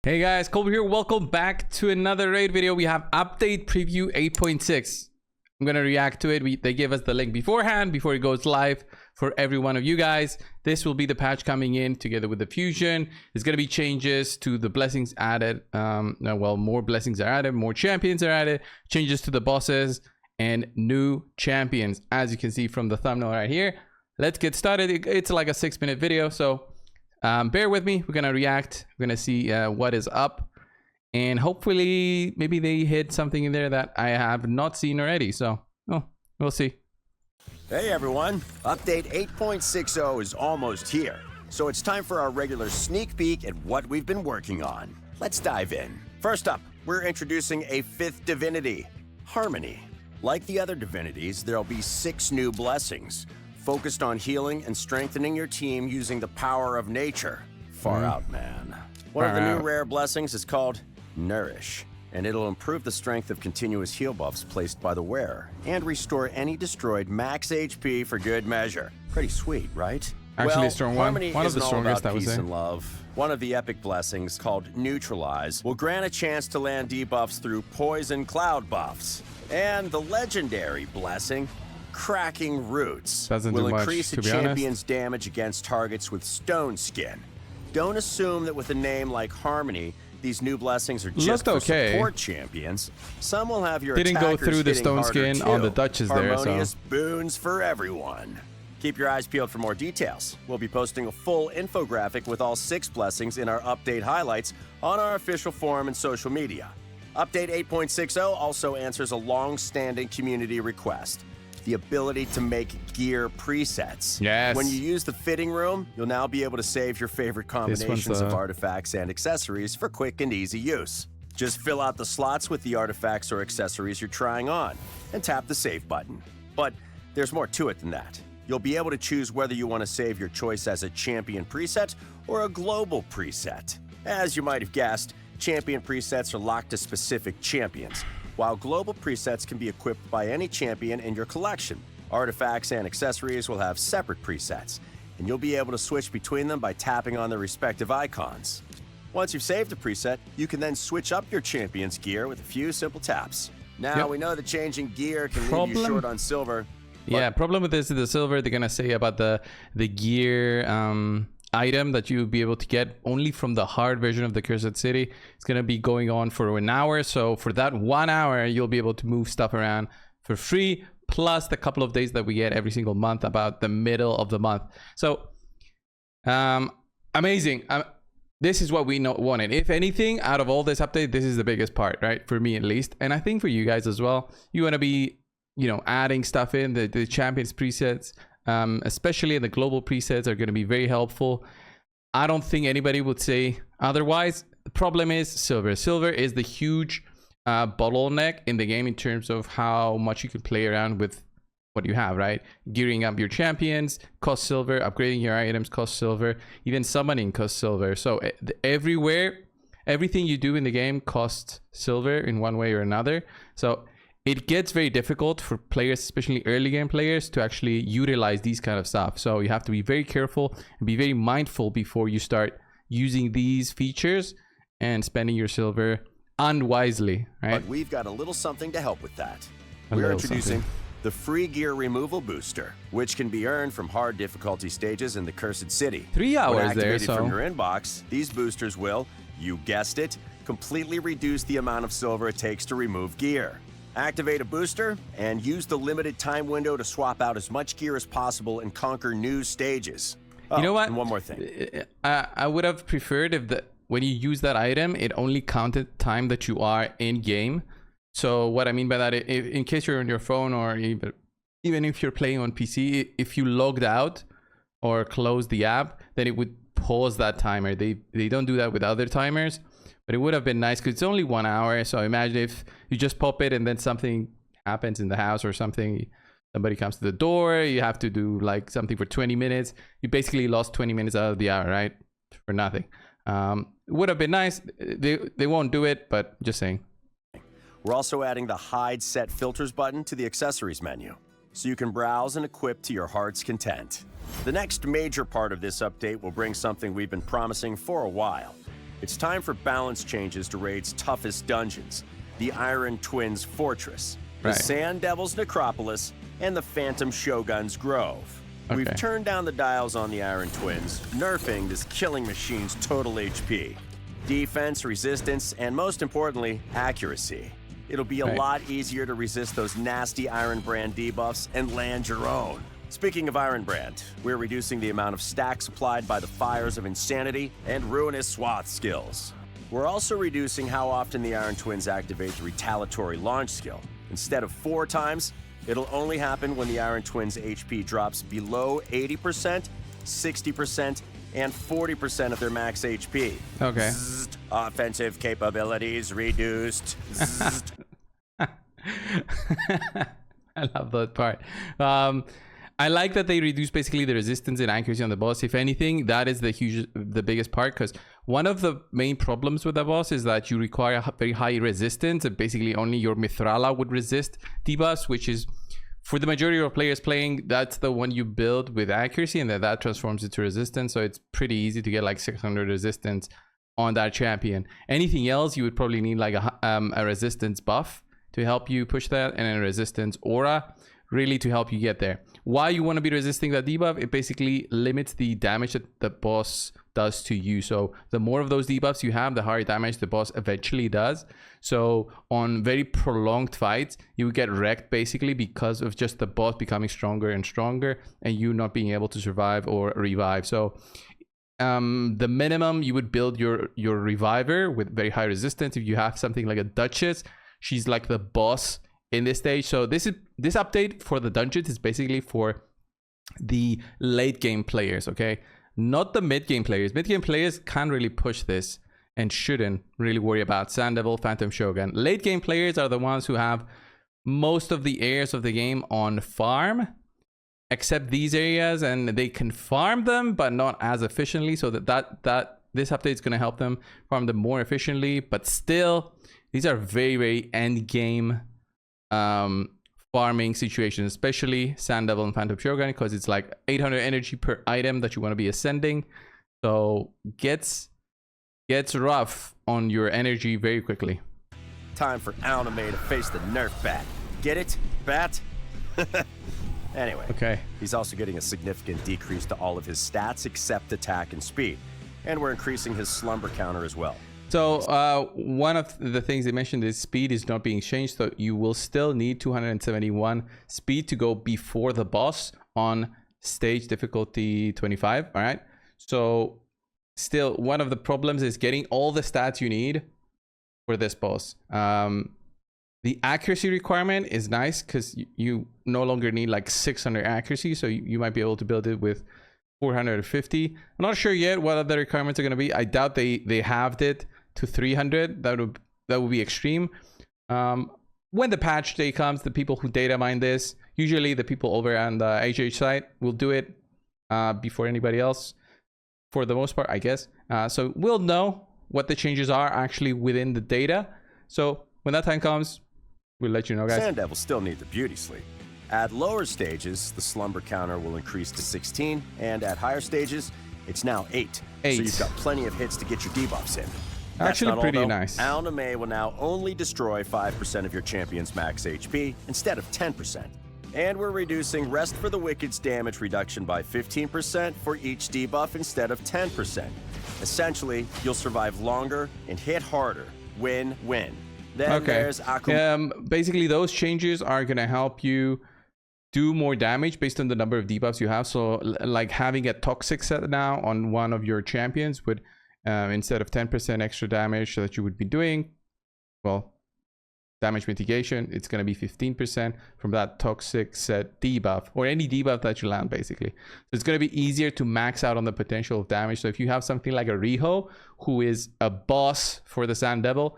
Hey guys, Colby here. Welcome back to another raid video. We have update preview 8.6. I'm gonna react to it. They gave us the link beforehand before it goes live for every one of you guys. This will be the patch coming in together with the fusion. There's gonna be changes to the blessings added. More blessings are added, more champions are added, changes to the bosses, and new champions, as you can see from the thumbnail right here. Let's get started. It's like a 6-minute video, so bear with me. We're gonna react. We're gonna see what is up, and hopefully maybe they hit something in there that I have not seen already. So we'll see. Hey everyone, update 8.60 is almost here, so it's time for our regular sneak peek at what we've been working on. Let's dive in. First up, we're introducing a 5th divinity, Harmony. Like the other divinities, there'll be 6 new blessings, focused on healing and strengthening your team using the power of nature. Far out, man. One of the new rare blessings is called Nourish, and it'll improve the strength of continuous heal buffs placed by the wearer and restore any destroyed max HP for good measure. Pretty sweet, right? Actually, a strong one. Harmony One of the isn't all strongest, about I would peace say. and love. One of the epic blessings, called Neutralize, will grant a chance to land debuffs through poison cloud buffs. And the legendary blessing, Cracking Roots, will increase a champion's damage against targets with stone skin. Don't assume that with a name like Harmony, these new blessings are just for support champions. Some will have your Didn't go through the stone skin on the Duchess there, so harmonious boons for everyone. Keep your eyes peeled for more details. We'll be posting a full infographic with all 6 blessings in our update highlights on our official forum and social media. Update 8.60 also answers a long-standing community request: the ability to make gear presets. Yes. When you use the fitting room, you'll now be able to save your favorite combinations of artifacts and accessories for quick and easy use. Just fill out the slots with the artifacts or accessories you're trying on and tap the save button. But there's more to it than that. You'll be able to choose whether you want to save your choice as a champion preset or a global preset. As you might have guessed, champion presets are locked to specific champions, while global presets can be equipped by any champion in your collection. Artifacts and accessories will have separate presets, and you'll be able to switch between them by tapping on their respective icons. Once you've saved a preset, you can then switch up your champion's gear with a few simple taps. Now, we know that changing gear can leave you short on silver. Yeah, problem with this is the silver. They're gonna say about the gear item that you'll be able to get only from the hard version of the Cursed City. It's gonna be going on for an hour, so for that 1 hour you'll be able to move stuff around for free, plus the couple of days that we get every single month about the middle of the month. So amazing. This is what we wanted. If anything, out of all this update, this is the biggest part, right? For me at least, and I think for you guys as well. You want to be, adding stuff in the champions presets, especially the global presets, are going to be very helpful. I don't think anybody would say otherwise. The problem is silver. Silver is the huge bottleneck in the game in terms of how much you can play around with what you have, right? Gearing up your champions costs silver, upgrading your items costs silver, even summoning costs silver. So everywhere, everything you do in the game costs silver in one way or another. So it gets very difficult for players, especially early game players, to actually utilize these kind of stuff. So you have to be very careful and be very mindful before you start using these features and spending your silver unwisely, right? But we've got a little something to help with that. We're introducing the free gear removal booster, which can be earned from hard difficulty stages in the Cursed City. 3 hours when activated there, so from your inbox, these boosters will, you guessed it, completely reduce the amount of silver it takes to remove gear. Activate a booster and use the limited time window to swap out as much gear as possible and conquer new stages. Oh, you know what? And one more thing. I would have preferred if when you use that item, it only counted time that you are in game. So what I mean by that, in case you're on your phone or even if you're playing on PC, if you logged out or closed the app, then it would pause that timer. They don't do that with other timers. But it would have been nice because it's only 1 hour. So imagine if you just pop it and then something happens in the house or something. Somebody comes to the door. You have to do like something for 20 minutes. You basically lost 20 minutes out of the hour, right? For nothing. It would have been nice. They won't do it, but just saying. We're also adding the Hide Set Filters button to the accessories menu, so you can browse and equip to your heart's content. The next major part of this update will bring something we've been promising for a while: It's time for balance changes to Raid's toughest dungeons, the Iron Twins Fortress, the Sand Devil's Necropolis, and the Phantom Shogun's Grove. Okay. We've turned down the dials on the Iron Twins, nerfing this killing machine's total HP, defense, resistance, and most importantly, accuracy. It'll be a lot easier to resist those nasty Iron Brand debuffs and land your own. Speaking of Iron Brand, we're reducing the amount of stacks applied by the Fires of Insanity and Ruinous Swath skills. We're also reducing how often the Iron Twins activate the Retaliatory Launch skill. Instead of 4 times, it'll only happen when the Iron Twins' HP drops below 80%, 60%, and 40% of their max HP. Okay. Zzzt, offensive capabilities reduced. I love that part. I like that they reduce basically the resistance and accuracy on the boss. If anything, that is the biggest part, because one of the main problems with the boss is that you require a very high resistance, and basically only your Mithrala would resist debuffs, which is, for the majority of players playing, that's the one you build with accuracy, and that transforms into resistance. So it's pretty easy to get like 600 resistance on that champion. Anything else, you would probably need like a resistance buff to help you push that, and a resistance aura really to help you get there. Why you want to be resisting that debuff? It basically limits the damage that the boss does to you. So the more of those debuffs you have, the higher damage the boss eventually does. So on very prolonged fights, you would get wrecked basically because of just the boss becoming stronger and stronger, and you not being able to survive or revive. So the minimum you would build your reviver with very high resistance. If you have something like a Duchess, she's like the boss in this stage. So this update for the dungeons is basically for the late game players, okay? Not the mid game players. Mid game players can't really push this and shouldn't really worry about Sand Devil, Phantom Shogun. Late game players are the ones who have most of the areas of the game on farm, except these areas, and they can farm them but not as efficiently. So that this update is going to help them farm them more efficiently. But still, these are very, very end game farming situations, especially Sand Devil and Phantom Shogun, because it's like 800 energy per item that you want to be ascending. So gets rough on your energy very quickly. Time for Anime to face the Nerf bat. Get it? Bat? Anyway, okay. He's also getting a significant decrease to all of his stats except attack and speed. And we're increasing his slumber counter as well. So one of the things they mentioned is speed is not being changed, so you will still need 271 speed to go before the boss on stage difficulty 25. All right, so still one of the problems is getting all the stats you need for this boss. The accuracy requirement is nice because you no longer need like 600 accuracy, so you might be able to build it with 450. I'm not sure yet what other requirements are going to be. I doubt they halved it to 300. That would be extreme. When the patch day comes, the people who data mine this, usually the people over on the HH site, will do it before anybody else, for the most part, I guess. So we'll know what the changes are actually within the data. So when that time comes, we'll let you know, guys. Sand Devil still need the beauty sleep. At lower stages, the slumber counter will increase to 16, and at higher stages, it's now 8. So you've got plenty of hits to get your debuffs in. Actually pretty nice. Anime will now only destroy 5% of your champion's max HP instead of 10%. And we're reducing Rest for the Wicked's damage reduction by 15% for each debuff instead of 10%. Essentially, you'll survive longer and hit harder. Win-win. Then there's basically those changes are going to help you do more damage based on the number of debuffs you have. So like having a toxic set now on one of your champions would, instead of 10% extra damage that you would be doing, well, damage mitigation, it's going to be 15% from that toxic set debuff, or any debuff that you land basically. So it's going to be easier to max out on the potential of damage. So if you have something like a Riho, who is a boss for the Sand Devil,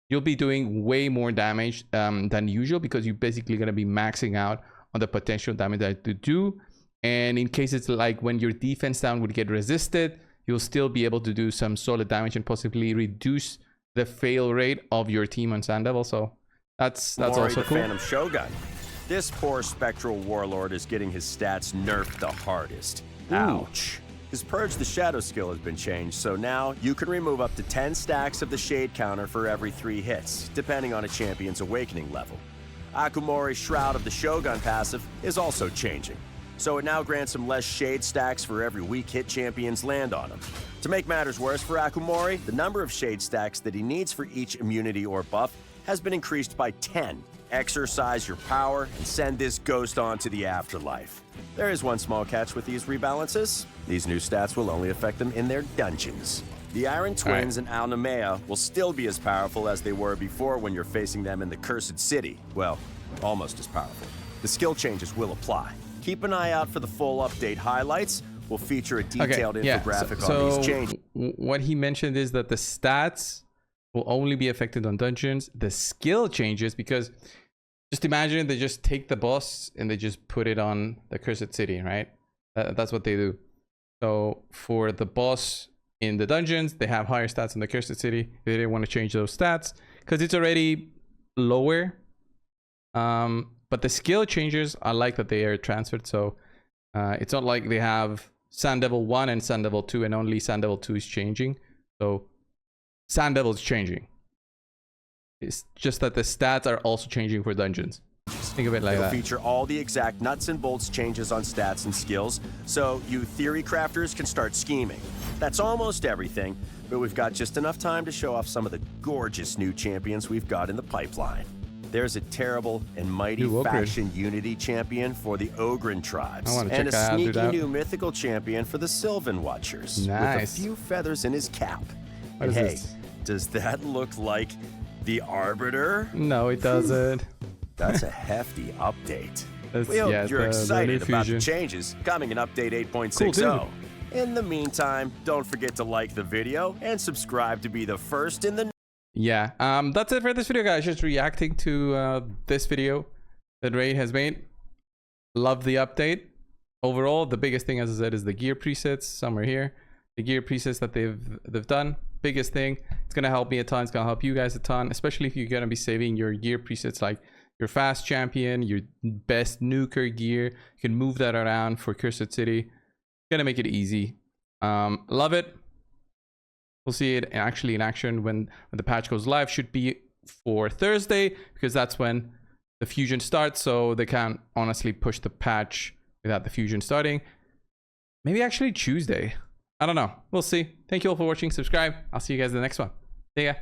you'll be doing way more damage than usual, because you're basically going to be maxing out on the potential damage that you do. And in cases like when your defense down would get resisted, you'll still be able to do some solid damage and possibly reduce the fail rate of your team on Sand Devil. So that's also cool. Phantom Shogun. This poor spectral warlord is getting his stats nerfed the hardest. Ouch. His Purge the Shadow skill has been changed, so now you can remove up to 10 stacks of the Shade counter for every 3 hits, depending on a champion's awakening level. Akumori's Shroud of the Shogun passive is also changing, so it now grants him less Shade stacks for every weak hit champions land on him. To make matters worse for Akumori, the number of Shade stacks that he needs for each immunity or buff has been increased by 10. Exercise your power and send this ghost on to the afterlife. There is one small catch with these rebalances. These new stats will only affect them in their dungeons. The Iron Twins and Alnamea will still be as powerful as they were before when you're facing them in the Cursed City. Well, almost as powerful. The skill changes will apply. Keep an eye out for the full update highlights. We'll feature a detailed infographic on these changes. What he mentioned is that the stats will only be affected on dungeons. The skill changes, because just imagine they just take the boss and they just put it on the Cursed City, right? That's what they do. So for the boss in the dungeons, they have higher stats in the Cursed City. They didn't want to change those stats because it's already lower. But the skill changes, I like that they are transferred. So it's not like they have Sand Devil 1 and Sand Devil 2 and only Sand Devil 2 is changing. So Sand Devil is changing. It's just that the stats are also changing for dungeons. Just think of it like that. It'll feature all the exact nuts and bolts changes on stats and skills, so you theory crafters can start scheming. That's almost everything, but we've got just enough time to show off some of the gorgeous new champions we've got in the pipeline. There's a terrible and mighty faction unity champion for the Ogren tribes, and a sneaky new mythical champion for the Sylvan Watchers, with a few feathers in his cap. And hey, does that look like the Arbiter? No, it doesn't. That's a hefty update. We hope you're excited about the changes coming in update 8.60. In the meantime, don't forget to like the video and subscribe to be the first in the... Yeah, that's it for this video, guys. Just reacting to this video that Raid has made. Love the update. Overall, the biggest thing, as I said, is the gear presets. Somewhere here, the gear presets that they've done. Biggest thing. It's gonna help me a ton. It's gonna help you guys a ton, especially if you're gonna be saving your gear presets, like your fast champion, your best nuker gear. You can move that around for Cursed City. Gonna make it easy. Love it. We'll see it actually in action when the patch goes live. Should be for Thursday, because that's when the fusion starts, so they can't honestly push the patch without the fusion starting. Maybe actually Tuesday. I don't know. We'll see. Thank you all for watching. Subscribe. I'll see you guys in the next one. See ya.